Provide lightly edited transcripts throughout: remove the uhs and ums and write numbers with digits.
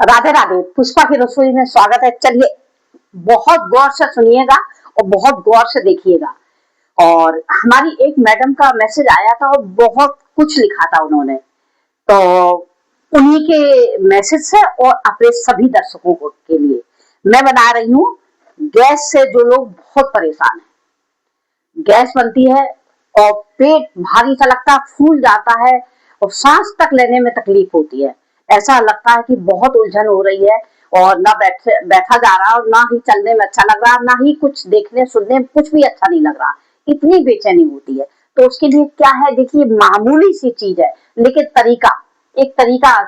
राधे राधे। पुष्पा की रसोई में स्वागत है। चलिए, बहुत गौर से सुनिएगा और बहुत गौर से देखिएगा। और हमारी एक मैडम का मैसेज आया था और बहुत कुछ लिखा था उन्होंने, तो उन्हीं के मैसेज से और अपने सभी दर्शकों को के लिए मैं बना रही हूँ। गैस से जो लोग बहुत परेशान हैं, गैस बनती है और पेट भारी सा लगता है, फूल जाता है और सांस तक लेने में तकलीफ होती है। ऐसा लगता है कि बहुत उलझन हो रही है और ना बैठा जा रहा और ना ही चलने में अच्छा लग रहा, ना ही कुछ देखने सुनने में कुछ भी अच्छा नहीं लग रहा। इतनी बेचैनी होती है। तो उसके लिए क्या है, देखिए, मामूली सी चीज है लेकिन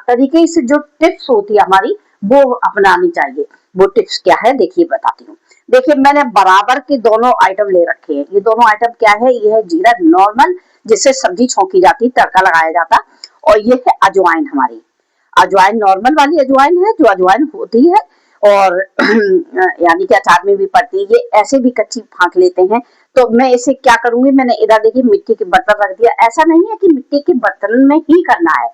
तरीके से जो टिप्स होती है हमारी, वो अपनानी चाहिए। वो टिप्स क्या है, देखिए बताती हूँ। देखिए, मैंने बराबर के दोनों आइटम ले रखे हैं। ये दोनों आइटम क्या है, ये है जीरा नॉर्मल, जिससे सब्जी छौंकी जाती, तड़का लगाया जाता, और ये है अजवाइन। हमारी अजवाइन नॉर्मल वाली अजवाइन है, जो अजवाइन होती है और यानी कि अचार में भी पड़ती है। ये ऐसे भी कच्ची फाँक लेते हैं। तो मैं इसे क्या करूंगी, मैंने इधर देखिए मिट्टी के बर्तन रख दिया। ऐसा नहीं है कि मिट्टी के बर्तन में ही करना है,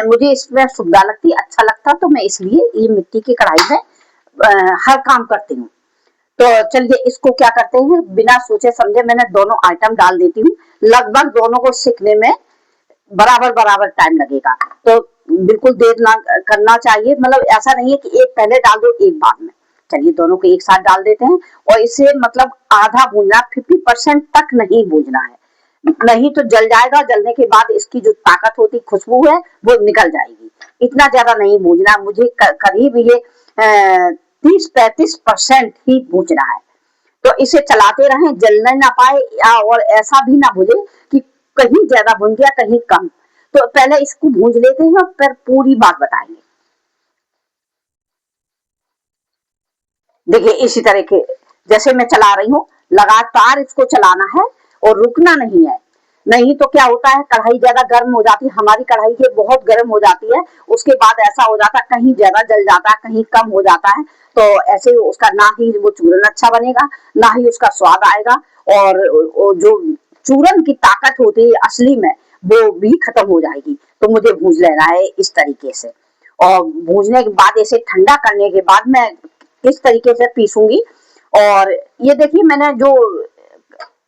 मुझे इसमें सुविधा लगती, अच्छा लगता, तो मैं इसलिए ये मिट्टी की कढ़ाई में हर काम करती हूँ। तो चलिए, इसको क्या करते हैं, बिना सोचे समझे मैंने दोनों आइटम डाल देती हूँ। लगभग दोनों को सिकने में बराबर बराबर टाइम लगेगा। तो बिल्कुल देर ना करना चाहिए, मतलब ऐसा नहीं है कि एक पहले डाल दो एक बाद में। चलिए, दोनों को एक साथ डाल देते हैं और इसे मतलब आधा भूनना, 50% तक नहीं भूनना है, नहीं तो जल जाएगा। जलने के बाद इसकी जो ताकत होती, खुशबू है, वो निकल जाएगी। इतना ज्यादा नहीं भूनना, मुझे करीब ये 30-35% ही भूनना है। तो इसे चलाते रहें, जलने ना पाए या और ऐसा भी ना भूने कि कहीं ज्यादा भून गया कहीं कम। तो पहले इसको भून लेते हैं और फिर पूरी बात बताएंगे। देखिए, इसी तरह के जैसे मैं चला रही हूँ, लगातार इसको चलाना है और रुकना नहीं है। नहीं तो क्या होता है, कढ़ाई ज्यादा गर्म हो जाती है। हमारी कढ़ाई ये बहुत गर्म हो जाती है। उसके बाद ऐसा हो जाता है, कहीं ज्यादा जल जाता है, कहीं कम हो जाता है। तो ऐसे उसका ना ही वो चूरन अच्छा बनेगा, ना ही उसका स्वाद आएगा। और जो चूरन की ताकत होती है असली में, वो भी खत्म हो जाएगी। तो मुझे भूज लेना है इस तरीके से। और भूजने के बाद, इसे ठंडा करने के बाद मैं इस तरीके से पीसूंगी। और ये देखिए, मैंने जो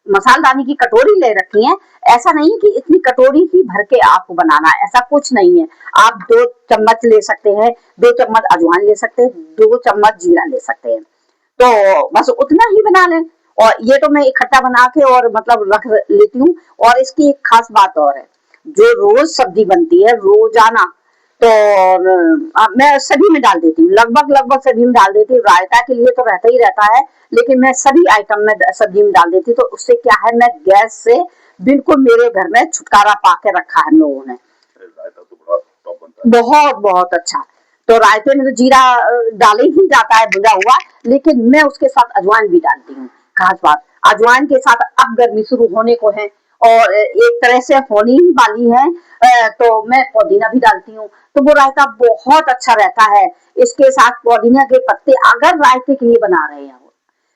मसालदानी की कटोरी ले रखी है, ऐसा नहीं है कि इतनी कटोरी ही भर के आपको बनाना है, ऐसा कुछ नहीं है। आप 2 चम्मच ले सकते हैं, 2 चम्मच अजवाइन ले सकते हैं, 2 चम्मच जीरा ले सकते हैं। तो बस उतना ही बना लें। और ये तो मैं इकट्ठा बना के और मतलब रख लेती हूँ। और इसकी एक खास बात और है, जो रोज सब्जी बनती है रोजाना, तो मैं सभी में डाल देती हूँ, लगभग लगभग सभी में डाल देती हूँ। रायता के लिए तो रहता ही रहता है, लेकिन मैं सभी आइटम में सब्जी में डाल देती हूँ। तो उससे क्या है, मैं गैस से बिल्कुल, मेरे घर में छुटकारा पा के रखा है हम लोगों ने। रायता तो बड़ा टॉप बनता है, बहुत बहुत अच्छा। तो रायते में तो जीरा डाले ही जाता है भुना हुआ, लेकिन मैं उसके साथ अजवाइन भी डालती हूँ। खास बात, अजवाइन के साथ अब गर्मी शुरू होने को है और एक तरह से होने ही वाली है, तो मैं पुदीना भी डालती हूँ। तो वो रायता बहुत अच्छा रहता है। इसके साथ पुदीना के पत्ते, अगर रायते के लिए बना रहे हैं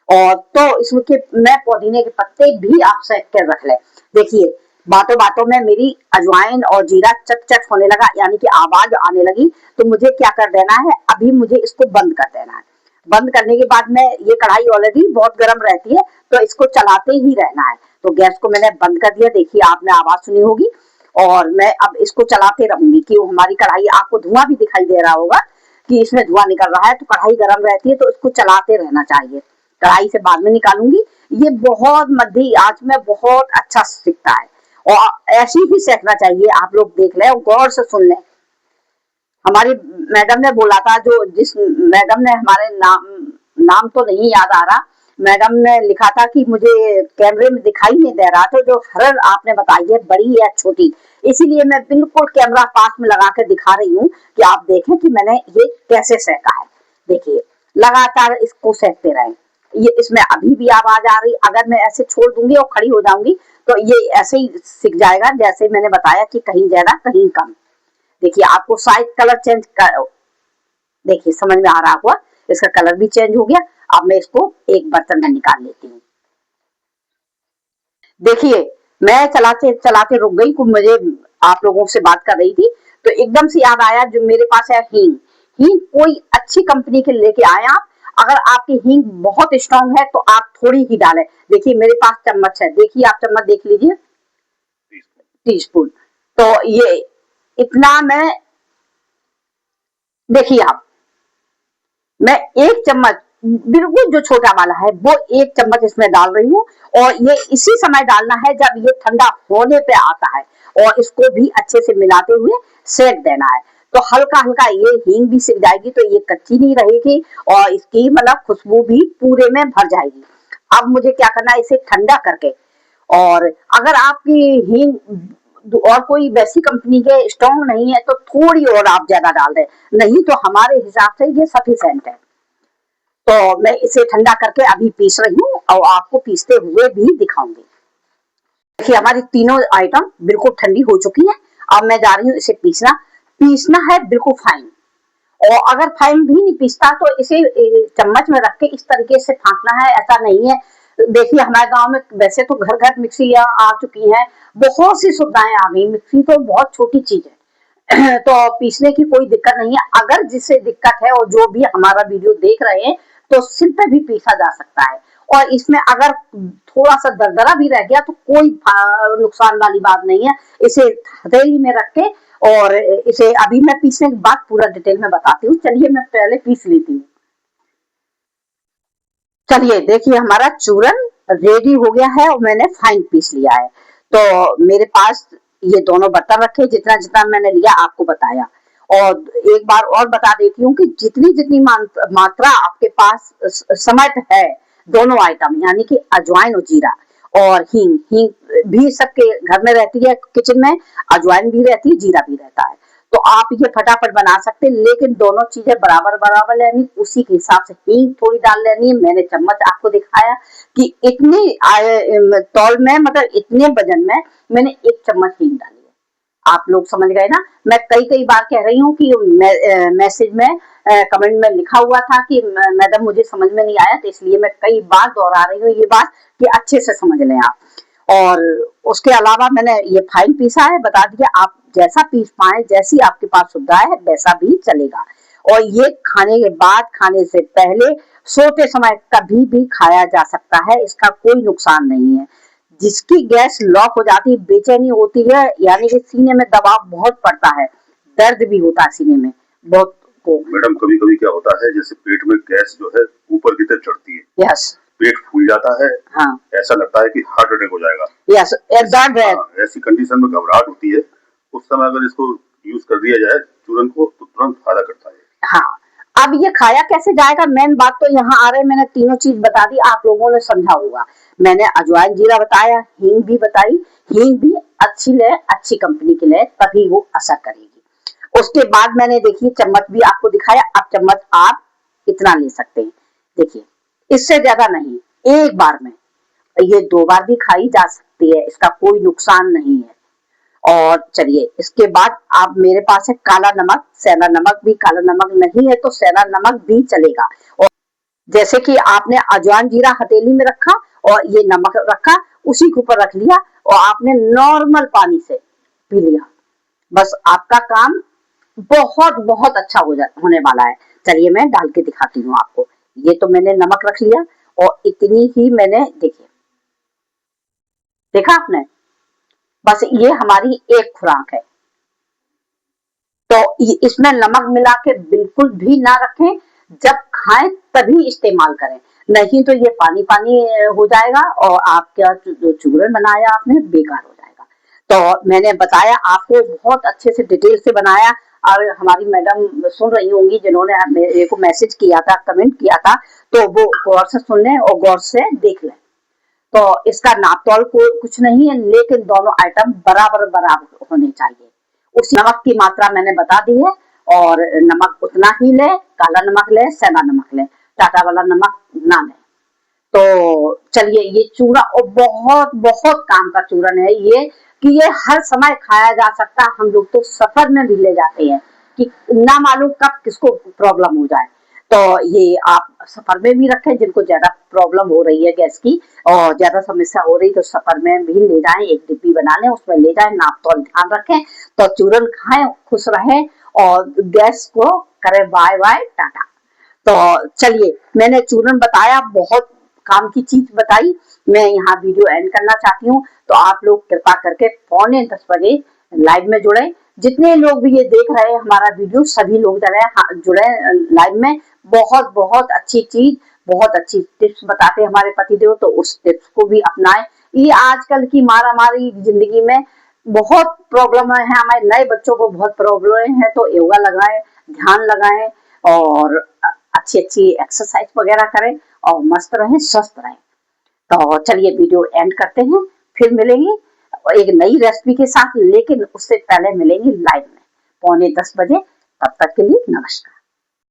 और तो इसके मैं पुदीने के पत्ते भी आप सेक कर रख ले। देखिए, बातों बातों में मेरी अजवाइन और जीरा चट चट होने लगा, यानी कि आवाज आने लगी। तो मुझे क्या कर देना है, अभी मुझे इसको बंद कर देना है। बंद करने के बाद में, ये कढ़ाई ऑलरेडी बहुत गर्म रहती है, तो इसको चलाते ही रहना है। तो गैस को मैंने बंद कर दिया, देखिए आपने आवाज सुनी होगी। और मैं अब इसको चलाते रहूंगी कि हमारी कढ़ाई, आपको धुआं भी दिखाई दे रहा होगा कि इसमें धुआं निकल रहा है। तो कढ़ाई गर्म रहती है, तो इसको चलाते रहना चाहिए। कढ़ाई से बाद में निकालूंगी। ये बहुत मध्य आंच में बहुत अच्छा सिकता है और ऐसी ही सेकना चाहिए। आप लोग देख लें और गौर से सुन लें। हमारी मैडम ने बोला था, जो जिस मैडम ने हमारे नाम तो नहीं याद आ रहा, मैडम ने लिखा था कि मुझे कैमरे में दिखाई नहीं दे रहा, तो जो हरड़ आपने बताई है बड़ी या छोटी, इसीलिए मैं बिल्कुल कैमरा पास में लगा के दिखा रही हूँ कि आप देखें कि मैंने ये कैसे सेका है। देखिए, लगातार इसको सेकते रहें। ये इसमें अभी भी आवाज आ रही, अगर मैं ऐसे छोड़ दूंगी और खड़ी हो जाऊंगी तो ये ऐसे ही सिक जाएगा, जैसे मैंने बताया कि कहीं ज्यादा कहीं कम। देखिए, आपको शायद कलर चेंज कर, देखिए समझ में आ रहा होगा, इसका कलर भी चेंज हो गया। अब मैं इसको एक बर्तन में निकाल लेती हूँ। देखिए, मैं चलाते चलाते रुक गई, मुझे आप लोगों से बात कर रही थी, तो एकदम से याद आया, जो मेरे पास है हींग। हींग कोई अच्छी कंपनी के लेके आए आप। अगर आपकी हींग बहुत स्ट्रांग है तो आप थोड़ी ही डालें। देखिए मेरे पास चम्मच है, देखिए आप चम्मच देख लीजिए, टीस्पून। तो ये इतना देखिए आप, मैं 1 चम्मच बिल्कुल जो छोटा वाला है वो 1 चम्मच इसमें डाल रही हूँ। और ये इसी समय डालना है जब ये ठंडा होने पे आता है, और इसको भी अच्छे से मिलाते हुए सेक देना है। तो हल्का हल्का ये हींग भी सिक जाएगी, तो ये कच्ची नहीं रहेगी और इसकी मतलब खुशबू भी पूरे में भर जाएगी। अब मुझे क्या करना है, इसे ठंडा करके, और अगर आपकी हींग और कोई वैसी कंपनी के स्ट्रॉन्ग नहीं है तो थोड़ी और आप ज्यादा डाल दें, नहीं तो हमारे हिसाब से ये सफिशिएंट है। तो मैं इसे ठंडा करके अभी पीस रही हूँ और आपको पीसते हुए भी दिखाऊंगी। देखिए हमारी तीनों आइटम बिल्कुल ठंडी हो चुकी है। अब मैं जा रही हूँ इसे पीसना। पीसना है बिल्कुल फाइन, और अगर फाइन भी नहीं पीसता तो इसे चम्मच में रख के इस तरीके से फाँकना है, ऐसा नहीं है। देखिए हमारे गांव में वैसे तो घर घर मिक्सियां आ चुकी हैं, बहुत सी सुविधाएं आ गई, मिक्सी तो बहुत छोटी चीज है। तो पीसने की कोई दिक्कत नहीं है। अगर जिसे दिक्कत है और जो भी हमारा वीडियो देख रहे हैं, तो सिल पे भी पीसा जा सकता है। और इसमें अगर थोड़ा सा दरदरा भी रह गया तो कोई नुकसान वाली बात नहीं है। इसे हथेली में रख के, और इसे अभी मैं पीसने के बाद पूरा डिटेल में बताती हूँ। चलिए मैं पहले पीस लेती हूँ। चलिए देखिए हमारा चूरन रेडी हो गया है और मैंने फाइन पीस लिया है। तो मेरे पास ये दोनों बर्तन रखे, जितना जितना मैंने लिया आपको बताया। और एक बार और बता देती हूँ कि जितनी जितनी मात्रा आपके पास समय पे है, दोनों आइटम यानी कि अजवाइन और जीरा और हींग, हींग भी सबके घर में रहती है किचन में, अजवाइन भी रहती है, जीरा भी रहता है। तो आप ये फटाफट बना सकते हैं, लेकिन दोनों चीजें बराबर बराबर लेनी, उसी के हिसाब से हींग थोड़ी डाल लेनी है। मैंने चम्मच आपको दिखाया कि इतनी तौल में, मतलब इतने वजन में मैंने 1 चम्मच हींग डाली है। आप लोग समझ गए ना। मैं कई कई बार कह रही हूँ कि मैसेज में कमेंट में लिखा हुआ था कि मैडम मुझे समझ में नहीं आया, तो इसलिए मैं कई बार दोहरा रही हूँ ये बात कि अच्छे से समझ लें आप। और उसके अलावा मैंने ये फाइन पीसा है, बता दिया। आप जैसा पीस पाए, जैसी आपके पास सुविधा है वैसा भी चलेगा। और ये खाने के बाद, खाने से पहले, सोते समय कभी भी खाया जा सकता है, इसका कोई नुकसान नहीं है। जिसकी गैस लॉक हो जाती है, बेचैनी होती है, यानी कि सीने में दबाव बहुत पड़ता है, दर्द भी होता है सीने में बहुत को। मैडम कभी कभी क्या होता है, जैसे पेट में गैस जो है ऊपर की तरफ चढ़ती है, यस, पेट फूल जाता है, हाँ, ऐसा लगता है कि हार्ट अटैक हो जाएगा। यस, दर्द है। ऐसी कंडीशन में घबराहट होती है, उस समय अगर इसको यूज कर दिया जाए चूरन को, तो तुरंत फायदा करता है। हाँ, अब ये खाया कैसे जाएगा, मेन बात तो यहाँ आ रहे। मैंने तीनों चीज बता दी, आप लोगों ने समझा होगा। मैंने अजवाइन जीरा बताया, हींग भी बताई। हींग भी अच्छी ले, अच्छी कंपनी की ले, तभी वो असर करेगी। उसके बाद मैंने देखिए चम्मच भी आपको दिखाया। अब चम्मच आप इतना ले सकते हैं, देखिए इससे ज्यादा नहीं, एक बार में। ये 2 बार भी खाई जा सकती है, इसका कोई नुकसान नहीं है। और चलिए इसके बाद आप, मेरे पास है काला नमक, सेंधा नमक भी, काला नमक नहीं है तो सेंधा नमक भी चलेगा। और जैसे कि आपने अजवाइन जीरा हथेली में रखा और ये नमक रखा, उसी के ऊपर रख लिया और आपने नॉर्मल पानी से पी लिया, बस आपका काम बहुत बहुत अच्छा होने वाला है। चलिए मैं डाल के दिखाती हूँ आपको। ये तो मैंने नमक रख लिया और इतनी ही मैंने, देखिए देखा आपने, बस ये हमारी एक खुराक है। तो इसमें नमक मिला के बिल्कुल भी ना रखें, जब खाएं तभी इस्तेमाल करें, नहीं तो ये पानी पानी हो जाएगा और आपका जो चूरन बनाया आपने बेकार हो जाएगा। तो मैंने बताया आपको, बहुत अच्छे से डिटेल से बनाया। और हमारी मैडम सुन रही होंगी जिन्होंने मेरे को मैसेज किया था, कमेंट किया था, तो वो गौर से सुन लें और गौर से देख लें। तो इसका नाप तोल कुछ नहीं है, लेकिन दोनों आइटम बराबर बराबर होने चाहिए। उस नमक की मात्रा मैंने बता दी है, और नमक उतना ही ले, काला नमक ले, सेंधा नमक ले, टाटा वाला नमक ना ले। तो चलिए ये चूरा, और बहुत बहुत काम का चूरन है ये, कि ये हर समय खाया जा सकता है। हम लोग तो सफर में भी ले जाते हैं कि ना मालूम कब किसको प्रॉब्लम हो जाए। तो ये आप सफर में भी रखें, जिनको ज्यादा प्रॉब्लम हो रही है गैस की और ज्यादा समस्या हो रही, तो सफर में भी ले जाएं, एक डिब्बी बना लें, उसमें ले जाएं, नाप तोल ध्यान रखें, तो चूरन खाएं, खुश रहें और गैस को करें बाय बाय टाटा। तो चलिए, मैंने चूर्ण बताया, बहुत काम की चीज बताई, मैं यहाँ वीडियो एंड करना चाहती हूँ। तो आप लोग कृपा करके 9:45 बजे लाइव में जुड़े। जितने लोग भी ये देख रहे हैं हमारा वीडियो, सभी लोग जुड़े लाइव में। बहुत बहुत अच्छी चीज, बहुत अच्छी टिप्स बताते हैं हमारे पतिदेव, तो उस टिप्स को भी अपनाएं। ये आजकल की मारामारी जिंदगी में बहुत प्रॉब्लम है, हमारे नए बच्चों को बहुत प्रॉब्लम है, तो योगा लगाएं, ध्यान लगाएं और अच्छी अच्छी एक्सरसाइज वगैरह करें और मस्त रहें, स्वस्थ रहें। तो चलिए वीडियो एंड करते हैं, फिर मिलेंगे एक नई रेसिपी के साथ, लेकिन उससे पहले मिलेंगे लाइव में 9:45 बजे। तब तक के लिए नमस्कार।